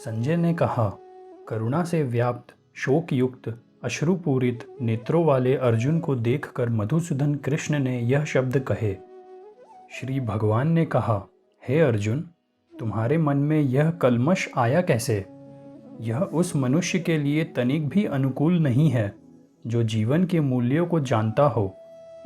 संजय ने कहा, करुणा से व्याप्त, शोक युक्त, अश्रुपूरित नेत्रों वाले अर्जुन को देखकर मधुसूदन कृष्ण ने यह शब्द कहे। श्री भगवान ने कहा, हे अर्जुन, तुम्हारे मन में यह कल्मश आया कैसे? यह उस मनुष्य के लिए तनिक भी अनुकूल नहीं है जो जीवन के मूल्यों को जानता हो।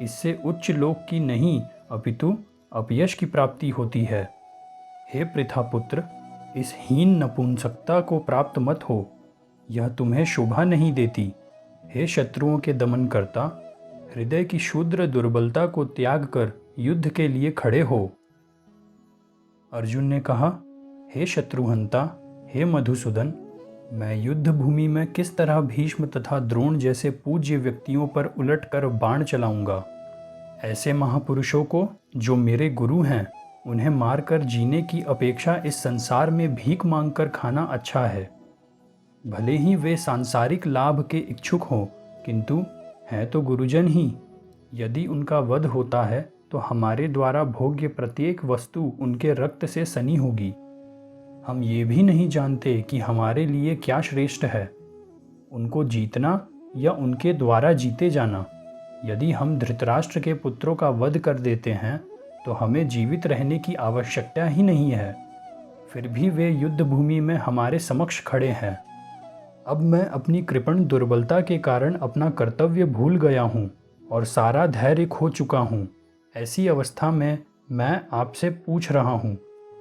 इससे उच्च लोक की नहीं अपितु अपयश की प्राप्ति होती है। हे पृथापुत्र, इस हीन नपुंसकता को प्राप्त मत हो, यह तुम्हें शोभा नहीं देती। हे शत्रुओं के दमन करता, हृदय की क्षुद्र दुर्बलता को त्याग कर युद्ध के लिए खड़े हो। अर्जुन ने कहा, हे शत्रुहंता, हे मधुसूदन, मैं युद्ध भूमि में किस तरह भीष्म तथा द्रोण जैसे पूज्य व्यक्तियों पर उलटकर बाण चलाऊंगा। ऐसे महापुरुषों को जो मेरे गुरु हैं, उन्हें मारकर जीने की अपेक्षा इस संसार में भीख मांगकर खाना अच्छा है। भले ही वे सांसारिक लाभ के इच्छुक हों, किंतु हैं तो गुरुजन ही। यदि उनका वध होता है तो हमारे द्वारा भोग्य प्रत्येक वस्तु उनके रक्त से सनी होगी। हम ये भी नहीं जानते कि हमारे लिए क्या श्रेष्ठ है, उनको जीतना या उनके द्वारा जीते जाना। यदि हम धृतराष्ट्र के पुत्रों का वध कर देते हैं तो हमें जीवित रहने की आवश्यकता ही नहीं है। फिर भी वे युद्ध भूमि में हमारे समक्ष खड़े हैं। अब मैं अपनी कृपण दुर्बलता के कारण अपना कर्तव्य भूल गया हूँ और सारा धैर्य खो चुका हूँ। ऐसी अवस्था में मैं आपसे पूछ रहा हूँ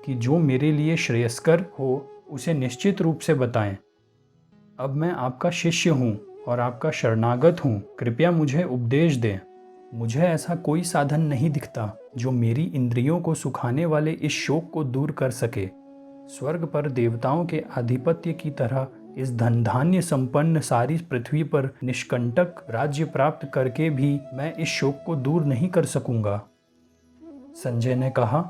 कि जो मेरे लिए श्रेयस्कर हो उसे निश्चित रूप से बताएं। अब मैं आपका शिष्य हूँ और आपका शरणागत हूँ, कृपया मुझे उपदेश दें। मुझे ऐसा कोई साधन नहीं दिखता जो मेरी इंद्रियों को सुखाने वाले इस शोक को दूर कर सके। स्वर्ग पर देवताओं के आधिपत्य की तरह इस धन धान्य संपन्न सारी पृथ्वी पर निष्कंटक राज्य प्राप्त करके भी मैं इस शोक को दूर नहीं कर सकूंगा। संजय ने कहा,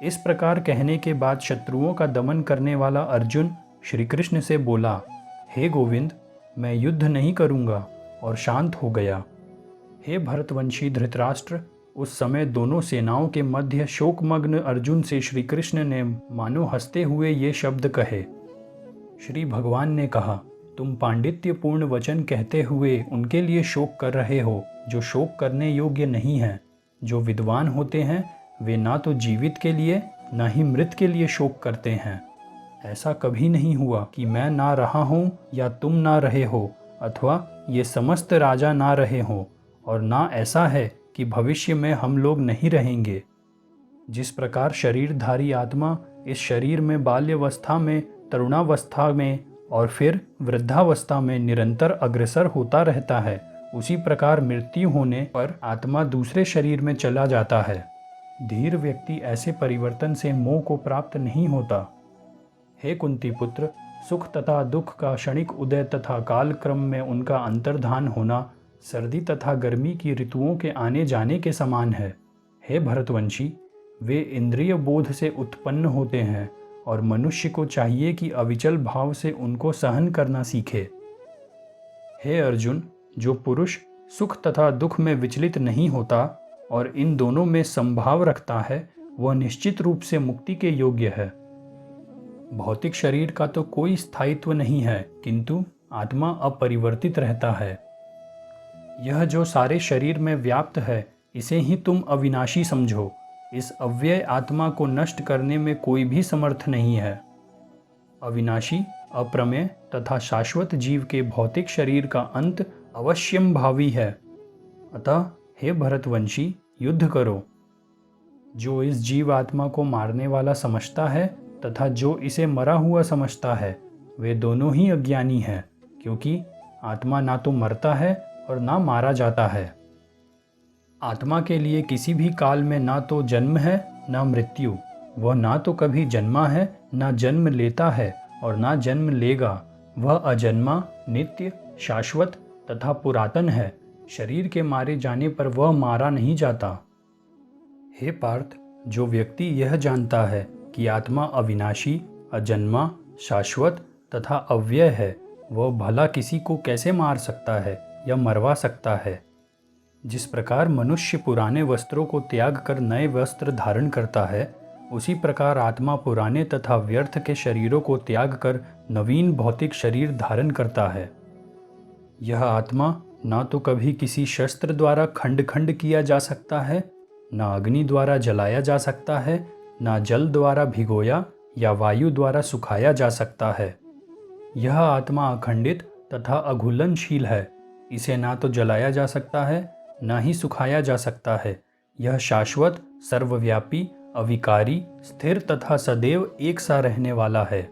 इस प्रकार कहने के बाद शत्रुओं का दमन करने वाला अर्जुन श्री कृष्ण से बोला, हे गोविंद, मैं युद्ध नहीं करूंगा, और शांत हो गया। हे भरतवंशी धृतराष्ट्र, उस समय दोनों सेनाओं के मध्य शोकमग्न अर्जुन से श्री कृष्ण ने मानो हंसते हुए ये शब्द कहे। श्री भगवान ने कहा, तुम पांडित्यपूर्ण वचन कहते हुए उनके लिए शोक कर रहे हो जो शोक करने योग्य नहीं है। जो विद्वान होते हैं वे ना तो जीवित के लिए ना ही मृत के लिए शोक करते हैं। ऐसा कभी नहीं हुआ कि मैं ना रहा हूँ या तुम ना रहे हो, अथवा ये समस्त राजा ना रहे हों, और ना ऐसा है कि भविष्य में हम लोग नहीं रहेंगे। जिस प्रकार शरीरधारी आत्मा इस शरीर में बाल्यावस्था में, तरुणावस्था में और फिर वृद्धावस्था में निरंतर अग्रसर होता रहता है, उसी प्रकार मृत्यु होने पर आत्मा दूसरे शरीर में चला जाता है। धीर व्यक्ति ऐसे परिवर्तन से मोह को प्राप्त नहीं होता। हे कुंती पुत्र, सुख तथा दुख का क्षणिक उदय तथा कालक्रम में उनका अंतर्धान होना सर्दी तथा गर्मी की ऋतुओं के आने जाने के समान है। हे भरतवंशी, वे इंद्रिय बोध से उत्पन्न होते हैं और मनुष्य को चाहिए कि अविचल भाव से उनको सहन करना सीखे। हे अर्जुन, जो पुरुष सुख तथा दुख में विचलित नहीं होता और इन दोनों में संभाव रखता है, वह निश्चित रूप से मुक्ति के योग्य है। भौतिक शरीर का तो कोई स्थायित्व नहीं है, किंतु आत्मा अपरिवर्तित रहता है। यह जो सारे शरीर में व्याप्त है, इसे ही तुम अविनाशी समझो। इस अव्यय आत्मा को नष्ट करने में कोई भी समर्थ नहीं है। अविनाशी, अप्रमेय तथा शाश्वत जीव के भौतिक शरीर का अंत अवश्यम भावी है। अतः हे भरतवंशी, युद्ध करो। जो इस जीव आत्मा को मारने वाला समझता है तथा जो इसे मरा हुआ समझता है, वे दोनों ही अज्ञानी हैं, क्योंकि आत्मा ना तो मरता है और ना मारा जाता है। आत्मा के लिए किसी भी काल में ना तो जन्म है ना मृत्यु। वह ना तो कभी जन्मा है ना जन्म लेता है और ना जन्म लेगा। वह अजन्मा, नित्य, शाश्वत तथा पुरातन है। शरीर के मारे जाने पर वह मारा नहीं जाता। हे पार्थ, जो व्यक्ति यह जानता है कि आत्मा अविनाशी, अजन्मा, शाश्वत तथा अव्यय है, वह भला किसी को कैसे मार सकता है या मरवा सकता है। जिस प्रकार मनुष्य पुराने वस्त्रों को त्याग कर नए वस्त्र धारण करता है, उसी प्रकार आत्मा पुराने तथा व्यर्थ के शरीरों को त्याग कर नवीन भौतिक शरीर धारण करता है। यह आत्मा ना तो कभी किसी शस्त्र द्वारा खंड खंड किया जा सकता है, ना अग्नि द्वारा जलाया जा सकता है, ना जल द्वारा भिगोया या वायु द्वारा सुखाया जा सकता है। यह आत्मा अखंडित तथा अघुलनशील है। इसे ना तो जलाया जा सकता है, ना ही सुखाया जा सकता है। यह शाश्वत, सर्वव्यापी, अविकारी, स्थिर तथा सदैव एक सा रहने वाला है।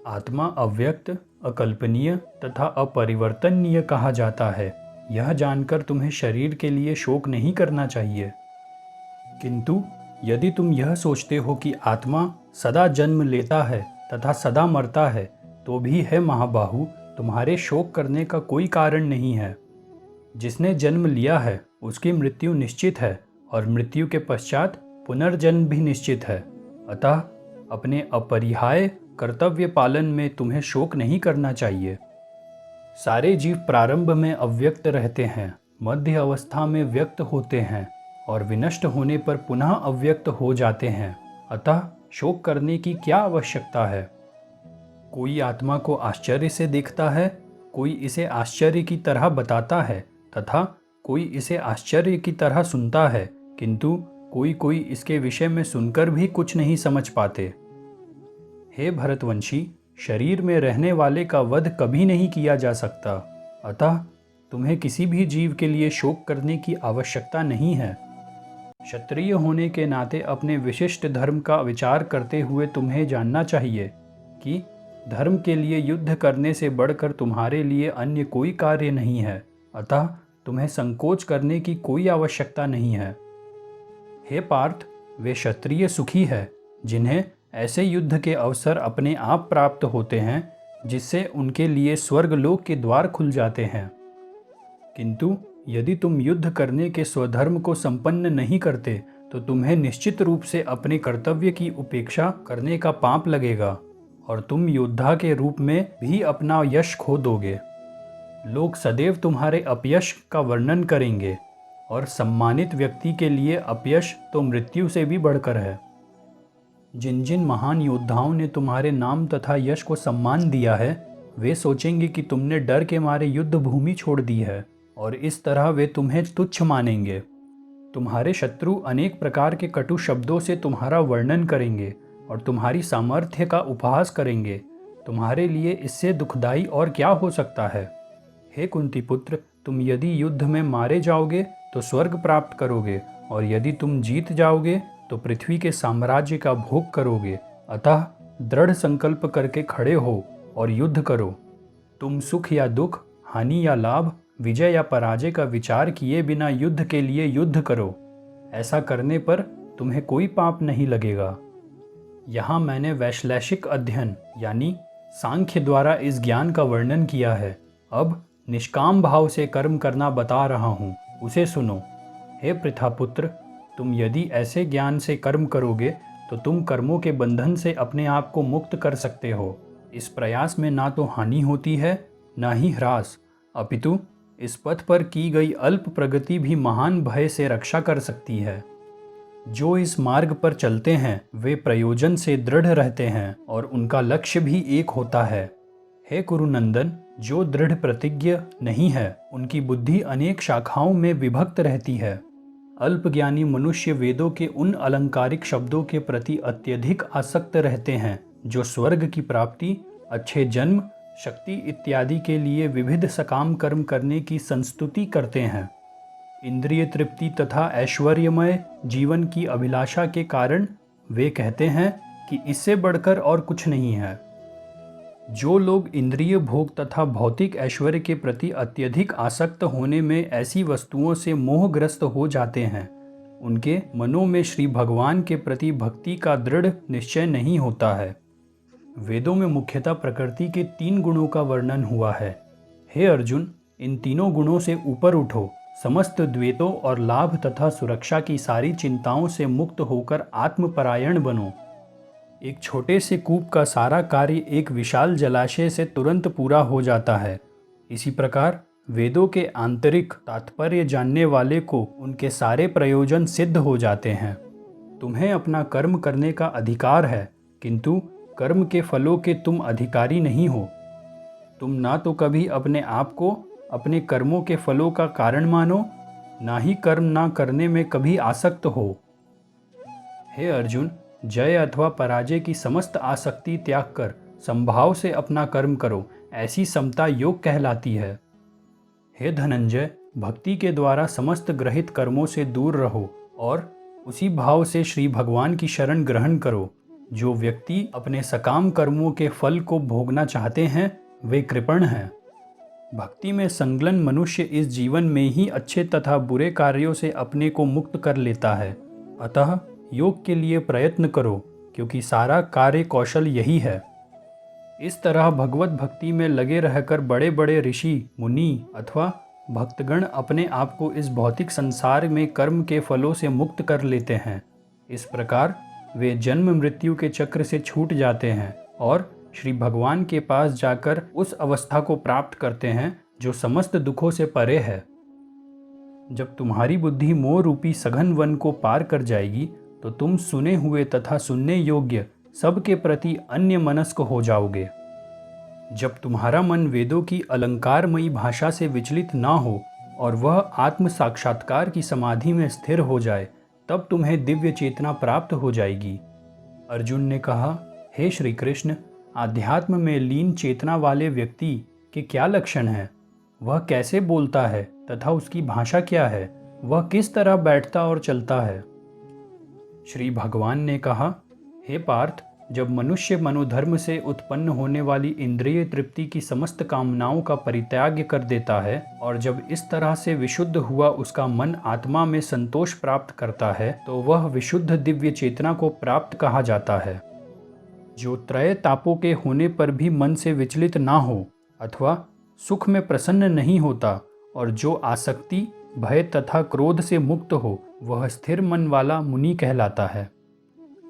आत्मा अव्यक्त, अकल्पनीय तथा अपरिवर्तनीय कहा जाता है। यह जानकर तुम्हें शरीर के लिए शोक नहीं करना चाहिए। किंतु यदि तुम यह सोचते हो कि आत्मा सदा जन्म लेता है तथा सदा मरता है, तो भी है महाबाहु, तुम्हारे शोक करने का कोई कारण नहीं है। जिसने जन्म लिया है उसकी मृत्यु निश्चित है और मृत्यु के पश्चात पुनर्जन्म भी निश्चित है। अतः अपने अपरिहार्य कर्तव्य पालन में तुम्हें शोक नहीं करना चाहिए। सारे जीव प्रारंभ में अव्यक्त रहते हैं, मध्य अवस्था में व्यक्त होते हैं और विनष्ट होने पर पुनः अव्यक्त हो जाते हैं। अतः शोक करने की क्या आवश्यकता है? कोई आत्मा को आश्चर्य से देखता है, कोई इसे आश्चर्य की तरह बताता है तथा कोई इसे आश्चर्य की तरह सुनता है, किंतु कोई इसके विषय में सुनकर भी कुछ नहीं समझ पाते। हे भरतवंशी, शरीर में रहने वाले का वध कभी नहीं किया जा सकता। अतः तुम्हें किसी भी जीव के लिए शोक करने की आवश्यकता नहीं है। क्षत्रिय होने के नाते अपने विशिष्ट धर्म का विचार करते हुए तुम्हें जानना चाहिए कि धर्म के लिए युद्ध करने से बढ़कर तुम्हारे लिए अन्य कोई कार्य नहीं है। अतः तुम्हें संकोच करने की कोई आवश्यकता नहीं है। हे पार्थ, वे क्षत्रिय सुखी है जिन्हें ऐसे युद्ध के अवसर अपने आप प्राप्त होते हैं जिससे उनके लिए स्वर्गलोक के द्वार खुल जाते हैं। किंतु यदि तुम युद्ध करने के स्वधर्म को संपन्न नहीं करते तो तुम्हें निश्चित रूप से अपने कर्तव्य की उपेक्षा करने का पाप लगेगा और तुम योद्धा के रूप में भी अपना यश खो दोगे। लोग सदैव तुम्हारे अपयश का वर्णन करेंगे और सम्मानित व्यक्ति के लिए अपयश तो मृत्यु से भी बढ़कर है। जिन जिन महान योद्धाओं ने तुम्हारे नाम तथा यश को सम्मान दिया है, वे सोचेंगे कि तुमने डर के मारे युद्ध भूमि छोड़ दी है और इस तरह वे तुम्हें तुच्छ मानेंगे। तुम्हारे शत्रु अनेक प्रकार के कटु शब्दों से तुम्हारा वर्णन करेंगे और तुम्हारी सामर्थ्य का उपहास करेंगे। तुम्हारे लिए इससे दुखदाई और क्या हो सकता है? हे कुंती पुत्र, तुम यदि युद्ध में मारे जाओगे तो स्वर्ग प्राप्त करोगे और यदि तुम जीत जाओगे तो पृथ्वी के साम्राज्य का भोग करोगे। अतः दृढ़ संकल्प करके खड़े हो और युद्ध करो। तुम सुख या दुख, हानि या लाभ, विजय या पराजय का विचार किए बिना युद्ध के लिए युद्ध करो। ऐसा करने पर तुम्हें कोई पाप नहीं लगेगा। यहाँ मैंने वैश्लेषिक अध्ययन यानी सांख्य द्वारा इस ज्ञान का वर्णन किया है। अब निष्काम भाव से कर्म करना बता रहा हूँ, उसे सुनो। हे पृथापुत्र, तुम यदि ऐसे ज्ञान से कर्म करोगे तो तुम कर्मों के बंधन से अपने आप को मुक्त कर सकते हो। इस प्रयास में ना तो हानि होती है ना ही ह्रास, अपितु इस पथ पर की गई अल्प प्रगति भी महान भय से रक्षा कर सकती है। जो इस मार्ग पर चलते हैं वे प्रयोजन से दृढ़ रहते हैं और उनका लक्ष्य भी एक होता है। हे कुरुनंदन, जो दृढ़ प्रतिज्ञ नहीं है उनकी बुद्धि अनेक शाखाओं में विभक्त रहती है। अल्पज्ञानी मनुष्य वेदों के उन अलंकारिक शब्दों के प्रति अत्यधिक आसक्त रहते हैं जो स्वर्ग की प्राप्ति, अच्छे जन्म, शक्ति इत्यादि के लिए विविध सकाम कर्म करने की संस्तुति करते हैं। इंद्रिय तृप्ति तथा ऐश्वर्यमय जीवन की अभिलाषा के कारण वे कहते हैं कि इससे बढ़कर और कुछ नहीं है। जो लोग इंद्रिय भोग तथा भौतिक ऐश्वर्य के प्रति अत्यधिक आसक्त होने में ऐसी वस्तुओं से मोहग्रस्त हो जाते हैं, उनके मनों में श्री भगवान के प्रति भक्ति का दृढ़ निश्चय नहीं होता है। वेदों में मुख्यतः प्रकृति के 3 गुणों का वर्णन हुआ है। हे अर्जुन, इन तीनों गुणों से ऊपर उठो, समस्त द्वेतों और लाभ तथा सुरक्षा की सारी चिंताओं से मुक्त होकर आत्मपरायण बनो। एक छोटे से कूप का सारा कार्य एक विशाल जलाशय से तुरंत पूरा हो जाता है। इसी प्रकार वेदों के आंतरिक तात्पर्य जानने वाले को उनके सारे प्रयोजन सिद्ध हो जाते हैं। तुम्हें अपना कर्म करने का अधिकार है, किंतु कर्म के फलों के तुम अधिकारी नहीं हो। तुम ना तो कभी अपने आप को अपने कर्मों के फलों का कारण मानो, ना ही कर्म ना करने में कभी आसक्त हो। हे अर्जुन, जय अथवा पराजय की समस्त आसक्ति त्याग कर संभाव से अपना कर्म करो, ऐसी समता योग कहलाती है। हे धनंजय, भक्ति के द्वारा समस्त ग्रहित कर्मों से दूर रहो और उसी भाव से श्री भगवान की शरण ग्रहण करो। जो व्यक्ति अपने सकाम कर्मों के फल को भोगना चाहते हैं वे कृपण हैं। भक्ति में संलग्न मनुष्य इस जीवन में ही अच्छे तथा बुरे कार्यों से अपने को मुक्त कर लेता है। अतः योग के लिए प्रयत्न करो, क्योंकि सारा कार्य कौशल यही है। इस तरह भगवत भक्ति में लगे रहकर बड़े बड़े ऋषि, मुनि अथवा भक्तगण अपने आप को इस भौतिक संसार में कर्म के फलों से मुक्त कर लेते हैं। इस प्रकार वे जन्म मृत्यु के चक्र से छूट जाते हैं और श्री भगवान के पास जाकर उस अवस्था को प्राप्त करते हैं जो समस्त दुखों से परे है। जब तुम्हारी बुद्धि मोह रूपी सघन वन को पार कर जाएगी तो तुम सुने हुए तथा सुनने योग्य सबके प्रति अन्य मनस्क हो जाओगे। जब तुम्हारा मन वेदों की अलंकारमयी भाषा से विचलित ना हो और वह आत्म साक्षात्कार की समाधि में स्थिर हो जाए, तब तुम्हें दिव्य चेतना प्राप्त हो जाएगी। अर्जुन ने कहा, हे श्री कृष्ण, आध्यात्म में लीन चेतना वाले व्यक्ति के क्या लक्षण हैं? वह कैसे बोलता है तथा उसकी भाषा क्या है? वह किस तरह बैठता और चलता है? श्री भगवान ने कहा, हे पार्थ, जब मनुष्य मनोधर्म से उत्पन्न होने वाली इंद्रिय तृप्ति की समस्त कामनाओं का परित्याग कर देता है और जब इस तरह से विशुद्ध हुआ उसका मन आत्मा में संतोष प्राप्त करता है, तो वह विशुद्ध दिव्य चेतना को प्राप्त कहा जाता है। जो त्रय तापों के होने पर भी मन से विचलित ना हो अथवा सुख में प्रसन्न नहीं होता और जो आसक्ति, भय तथा क्रोध से मुक्त हो, वह स्थिर मन वाला मुनि कहलाता है।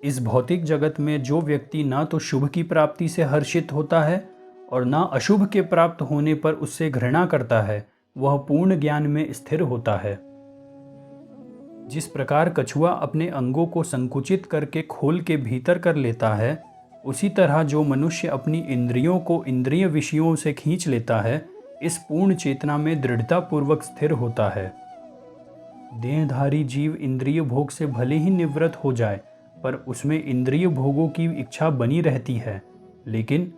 इस भौतिक जगत में जो व्यक्ति ना तो शुभ की प्राप्ति से हर्षित होता है और ना अशुभ के प्राप्त होने पर उससे घृणा करता है, वह पूर्ण ज्ञान में स्थिर होता है। जिस प्रकार कछुआ अपने अंगों को संकुचित करके खोल के भीतर कर लेता है, उसी तरह जो मनुष्य अपनी इंद्रियों को इंद्रिय विषयों से खींच लेता है, इस पूर्ण चेतना में दृढ़तापूर्वक स्थिर होता है। देहधारी जीव इंद्रिय भोग से भले ही निवृत्त हो जाए, पर उसमें इंद्रिय भोगों की इच्छा बनी रहती है, लेकिन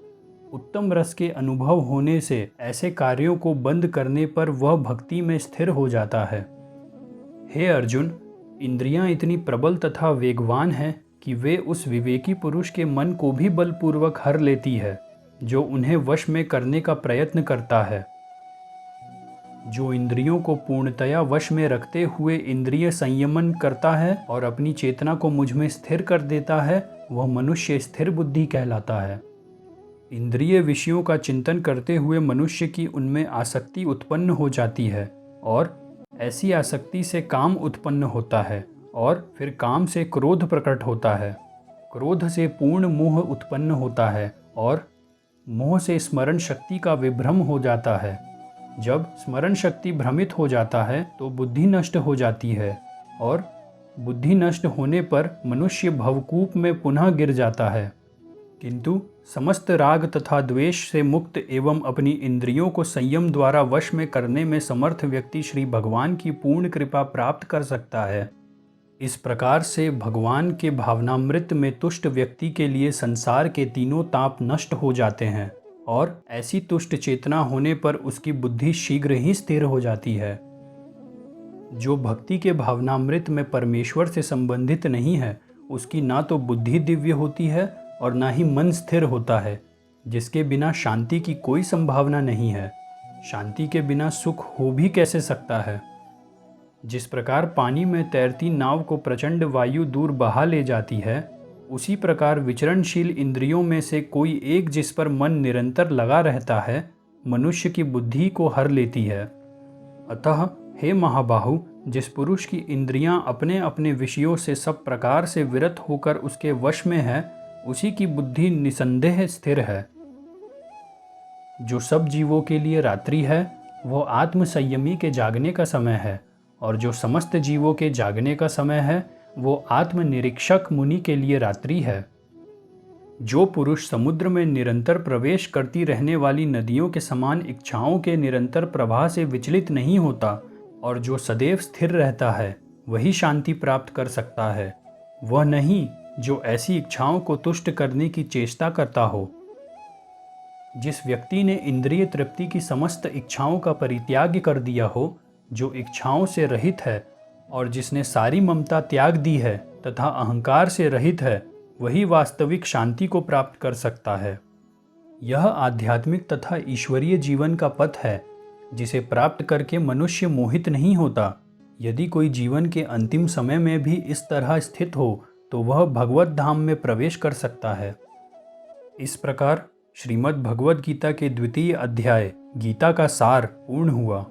उत्तम रस के अनुभव होने से ऐसे कार्यों को बंद करने पर वह भक्ति में स्थिर हो जाता है। हे अर्जुन, इंद्रियां इतनी प्रबल तथा वेगवान हैं कि वे उस विवेकी पुरुष के मन को भी बलपूर्वक हर लेती है, जो उन्हें वश में करने का प्रयत्न करता है। जो इंद्रियों को पूर्णतया वश में रखते हुए इंद्रिय संयमन करता है और अपनी चेतना को मुझ में स्थिर कर देता है, वह मनुष्य स्थिर बुद्धि कहलाता है। इंद्रिय विषयों का चिंतन करते हुए मनुष्य की उनमें आसक्ति उत्पन्न हो जाती है और ऐसी आसक्ति से काम उत्पन्न होता है और फिर काम से क्रोध प्रकट होता है। क्रोध से पूर्ण मोह उत्पन्न होता है और मोह से स्मरण शक्ति का विभ्रम हो जाता है। जब स्मरण शक्ति भ्रमित हो जाता है तो बुद्धि नष्ट हो जाती है और बुद्धि नष्ट होने पर मनुष्य भवकूप में पुनः गिर जाता है। किंतु समस्त राग तथा द्वेष से मुक्त एवं अपनी इंद्रियों को संयम द्वारा वश में करने में समर्थ व्यक्ति श्री भगवान की पूर्ण कृपा प्राप्त कर सकता है। इस प्रकार से भगवान के भावनामृत में तुष्ट व्यक्ति के लिए संसार के तीनों ताप नष्ट हो जाते हैं और ऐसी तुष्ट चेतना होने पर उसकी बुद्धि शीघ्र ही स्थिर हो जाती है। जो भक्ति के भावनामृत में परमेश्वर से संबंधित नहीं है, उसकी ना तो बुद्धि दिव्य होती है और ना ही मन स्थिर होता है, जिसके बिना शांति की कोई संभावना नहीं है। शांति के बिना सुख हो भी कैसे सकता है? जिस प्रकार पानी में तैरती नाव को प्रचंड वायु दूर बहा ले जाती है, उसी प्रकार विचरणशील इंद्रियों में से कोई एक जिस पर मन निरंतर लगा रहता है, मनुष्य की बुद्धि को हर लेती है। अतः हे महाबाहु, जिस पुरुष की इंद्रियां अपने अपने विषयों से सब प्रकार से विरत होकर उसके वश में है, उसी की बुद्धि निसंदेह स्थिर है। जो सब जीवों के लिए रात्रि है, वह आत्म संयमी के जागने का समय है, और जो समस्त जीवों के जागने का समय है, वो आत्मनिरीक्षक मुनि के लिए रात्रि है। जो पुरुष समुद्र में निरंतर प्रवेश करती रहने वाली नदियों के समान इच्छाओं के निरंतर प्रवाह से विचलित नहीं होता और जो सदैव स्थिर रहता है, वही शांति प्राप्त कर सकता है। वह नहीं जो ऐसी इच्छाओं को तुष्ट करने की चेष्टा करता हो। जिस व्यक्ति ने इंद्रिय तृप्ति की समस्त इच्छाओं का परित्याग कर दिया हो, जो इच्छाओं से रहित है और जिसने सारी ममता त्याग दी है तथा अहंकार से रहित है, वही वास्तविक शांति को प्राप्त कर सकता है। यह आध्यात्मिक तथा ईश्वरीय जीवन का पथ है, जिसे प्राप्त करके मनुष्य मोहित नहीं होता। यदि कोई जीवन के अंतिम समय में भी इस तरह स्थित हो तो वह भगवत धाम में प्रवेश कर सकता है। इस प्रकार श्रीमद् भगवद गीता के द्वितीय अध्याय गीता का सार पूर्ण हुआ।